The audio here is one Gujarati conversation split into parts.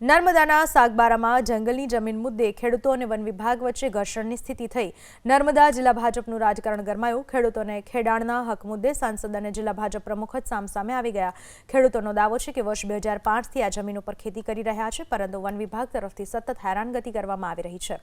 નર્મદાના સાગબારામાં જંગલની જમીન મુદ્દે ખેડૂતો અને વન વિભાગ વચ્ચે ઘર્ષણની સ્થિતિ થઈ। નર્મદા જિલ્લા ભાજપનું રાજકારણ ગરમાયું। ખેડૂતોને ખેડાણના હક મુદ્દે સાંસદ અને જિલ્લા ભાજપ પ્રમુખ જ સામસામે આવી ગયા। ખેડૂતોનો દાવો છે કે વર્ષ 2005થી આ જમીન ઉપર ખેતી કરી રહ્યા છે, પરંતુ વન વિભાગ તરફથી સતત હેરાનગતિ કરવામાં આવી રહી છે।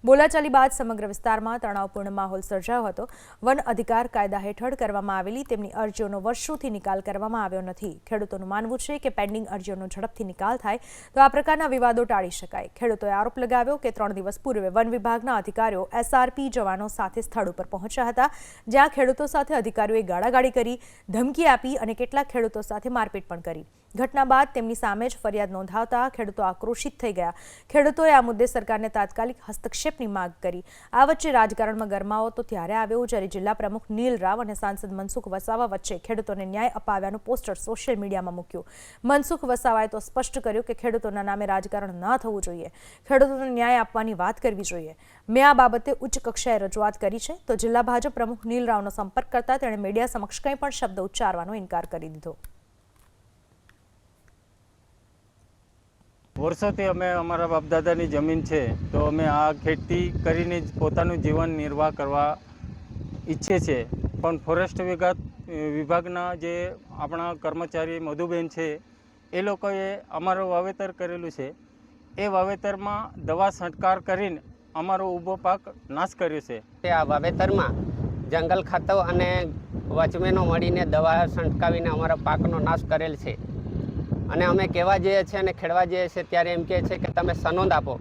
બોલાચાલી બાદ સમગ્ર વિસ્તારમાં તણાવપૂર્ણ માહોલ સર્જાયો હતો। વન અધિકાર કાયદા હેઠળ કરવામાં આવેલી તેમની અરજીઓનો વર્ષોથી નિકાલ કરવામાં આવ્યો નથી। ખેડૂતોનું માનવું છે કે પેન્ડિંગ અરજીઓનો ઝડપથી નિકાલ થાય તો આ પ્રકારના વિવાદો ટાળી શકાય। ખેડૂતોએ આરોપ લગાવ્યો કે 3 દિવસ પૂર્વે વન વિભાગના અધિકારીઓ એસઆરપી જવાનો સાથે સ્થળ ઉપર પહોંચ્યા હતા, જ્યાં ખેડૂતો સાથે અધિકારીઓએ ગાળાગાળી કરી, ધમકી આપી અને કેટલાક ખેડૂતો સાથે મારપીટ પણ કરી। ઘટના બાદ તેમની સામે જ ફરિયાદ નોંધાવતા ખેડૂતો આક્રોશિત થઈ ગયા। ખેડૂતોએ આ મુદ્દે સરકારને તાત્કાલિક હસ્તક્ષેપની માંગ કરી। આ વચ્ચે રાજકારણમાં ગરમાવો તો ત્યારે આવ્યો જ્યારે જિલ્લા પ્રમુખ નીલ રાવ અને સાંસદ મનસુખ વસાવા વચ્ચે ખેડૂતોને ન્યાય અપાવ્યાનું પોસ્ટર સોશિયલ મીડિયામાં મૂક્યું। મનસુખ વસાવાએ તો સ્પષ્ટ કર્યું કે ખેડૂતોના નામે રાજકારણ ન થવું જોઈએ, ખેડૂતોને ન્યાય આપવાની વાત કરવી જોઈએ। મેં આ બાબતે ઉચ્ચ કક્ષાએ રજૂઆત કરી છે તો જિલ્લા ભાજપ પ્રમુખ નીલ રાવનો સંપર્ક કરતા તેણે મીડિયા સમક્ષ કંઈ પણ શબ્દ ઉચ્ચારવાનો ઇનકાર કરી દીધો। વર્ષોથી અમે અમારા બાપદાદાની જમીન છે તો અમે આ ખેતી કરીને જ પોતાનું જીવન નિર્વાહ કરવા ઈચ્છે છે, પણ ફોરેસ્ટ વિભાગના જે આપણા કર્મચારી મધુબેન છે એ લોકોએ અમારું વાવેતર કરેલું છે। એ વાવેતરમાં દવા છંટકાવ કરીને અમારો ઊભો પાક નાશ કર્યો છે। આ વાવેતરમાં જંગલ ખાતું અને વોચમેનો મળીને દવા છંટકાવીને અમારા પાકનો નાશ કરેલ છે અને અમે કહેવા જઈએ છીએ અને ખેડવા જઈએ છીએ ત્યારે એમ કહે છે કે તમે સનદ આપો,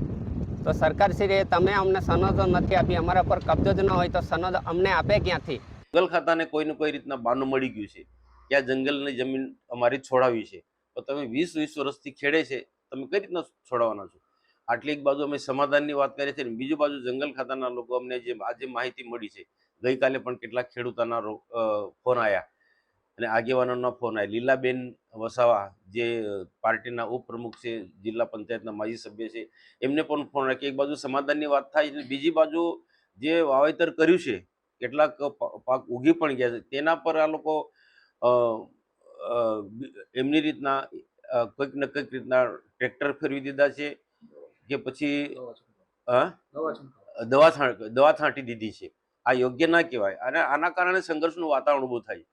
તો સરકારશ્રીએ તમે અમને સનદ નથી આપી, અમારા પર કબજો જ ન હોય તો સનદ અમને આપે ક્યાંથી? જંગલ ખાતાને કોઈને કોઈ રીતના બહાનું મળી ગયું છે કે આ જંગલની જમીન અમારી છોડાવી છે, તો તમે 20-20 વર્ષથી ખેડે છે, તમે કઈ રીતના છોડાવવાના છો? આટલી એક બાજુ અમે સમાધાનની વાત કરીએ છીએ, બીજી બાજુ જંગલ ખાતાના લોકો અમને જે આજે માહિતી મળી છે, ગઈકાલે પણ કેટલાક ખેડૂતોના ફોન આવ્યા અને આગેવાનોના ફોન આવ્યા। લીલાબેન વસાવા જે પાર્ટીના ઉપપ્રમુખ છે, જિલ્લા પંચાયતના માજી સભ્ય છે, એમને પણ ફોન આવ્યા કે એક બાજુ સમાધાનની વાત થાય છે, બીજી બાજુ જે વાવેતર કર્યું છે કેટલાક પાક ઉગી પણ ગયા છે તેના પર આ લોકો એમની રીતના કંઈક ને કંઈક રીતના ટ્રેક્ટર ફેરવી દીધા છે કે પછી દવા છાંટી દીધી છે। આ યોગ્ય ના કહેવાય અને આના કારણે સંઘર્ષનું વાતાવરણ ઊભું થાય।